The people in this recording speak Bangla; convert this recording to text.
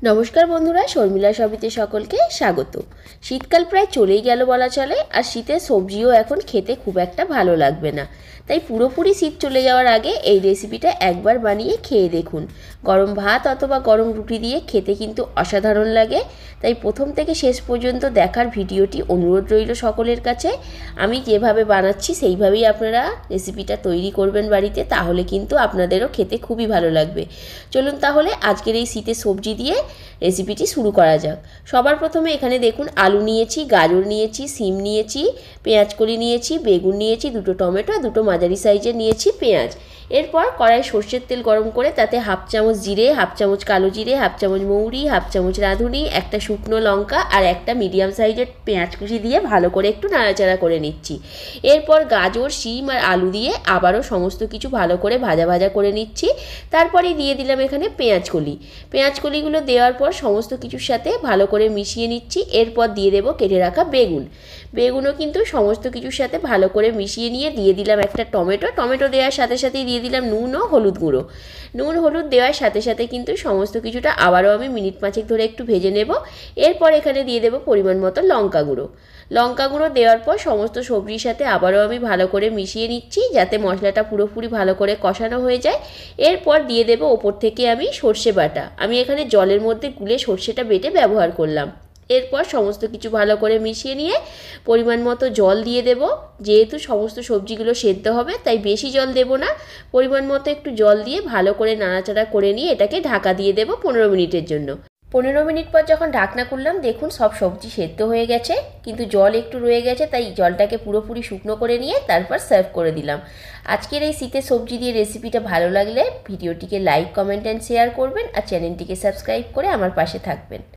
নমস্কার বন্ধুরা, শর্মিলা সবিতে সকলকে স্বাগত। শীতকাল প্রায় চলেই গেল বলা চলে, আর শীতের সবজিও এখন খেতে খুব একটা ভালো লাগবে না। তাই পুরোপুরি শীত চলে যাওয়ার আগে এই রেসিপিটা একবার বানিয়ে খেয়ে দেখুন। গরম ভাত অথবা গরম রুটি দিয়ে খেতে কিন্তু অসাধারণ লাগে। তাই প্রথম থেকে শেষ পর্যন্ত দেখার ভিডিওটি অনুরোধ রইল সকলের কাছে। আমি যেভাবে বানাচ্ছি সেইভাবেই আপনারা রেসিপিটা তৈরি করবেন বাড়িতে, তাহলে কিন্তু আপনাদেরও খেতে খুবই ভালো লাগবে। চলুন তাহলে আজকের এই শীতের সবজি দিয়ে রেসিপিটি শুরু করা যাক। সবার প্রথমে এখানে দেখুন আলু নিয়েছি, গাজর নিয়েছি, সিম নিয়েছি, পেঁয়াজকলি নিয়েছি, বেগুন নিয়েছি, দুটো টমেটো, দুটো মাঝারি সাইজের নিয়েছি পেঁয়াজ। এরপর কড়াই সর্ষের তেল গরম করে তাতে হাফ চামচ জিরে, হাফ চামচ কালো জিরে, হাফ চামচ মৌরি, হাফ চামচ রাঁধুনি, একটা শুকনো লঙ্কা আর একটা মিডিয়াম সাইজের পেঁয়াজ কুচি দিয়ে ভালো করে একটু নাড়াচাড়া করে নিচ্ছি। এরপর গাজর, সিম আর আলু দিয়ে আবারও সমস্ত কিছু ভালো করে ভাজা ভাজা করে নিচ্ছি। তারপরে দিয়ে দিলাম এখানে পেঁয়াজকলিগুলো দেওয়ার পর সমস্ত কিছুর সাথে ভালো করে মিশিয়ে নিচ্ছি। এরপর দিয়ে দেবো কেটে রাখা বেগুনও কিন্তু সমস্ত কিছুর সাথে ভালো করে মিশিয়ে নিয়ে দিয়ে দিলাম একটা টমেটো দেওয়ার সাথে সাথেই দিয়ে দিলাম নুন ও হলুদ গুঁড়ো। নুন হলুদ দেওয়ার সাথে সাথে কিন্তু সমস্ত কিছুটা আবারও আমি মিনিট পাঁচেক ধরে একটু ভেজে নেব। এরপর এখানে দিয়ে দেবো পরিমাণ মতো লঙ্কা গুঁড়ো দেওয়ার পর সমস্ত সবজির সাথে আবারও আমি ভালো করে মিশিয়ে নিচ্ছি, যাতে মশলাটা পুরোপুরি ভালো করে কষানো হয়ে যায়। এরপর দিয়ে দেবো ওপর থেকে আমি সর্ষে বাটা। আমি এখানে জলের মধ্যে গুলে সর্ষেটা বেটে ব্যবহার করলাম। এরপর সমস্ত কিছু ভালো করে মিশিয়ে নিয়ে পরিমাণ মতো জল দিয়ে দেব। যেহেতু সমস্ত সবজিগুলো সেদ্ধ হবে তাই বেশি জল দেব না, পরিমাণ মতো একটু জল দিয়ে ভালো করে নাড়াচাড়া করে নিয়ে এটাকে ঢাকা দিয়ে দেব 15 মিনিটের জন্য। 15 মিনিট পর যখন ঢাকনা খুললাম, দেখুন সব সবজি সেদ্ধ হয়ে গেছে, কিন্তু জল একটু রয়ে গেছে, তাই জলটাকে পুরোপুরি শুকনো করে নিয়ে তারপর সার্ভ করে দিলাম। আজকের এই শীতের সবজি দিয়ে রেসিপিটা ভালো লাগলে ভিডিওটিকে লাইক, কমেন্ট অ্যান্ড শেয়ার করবেন, আর চ্যানেলটিকে সাবস্ক্রাইব করে আমার পাশে থাকবেন।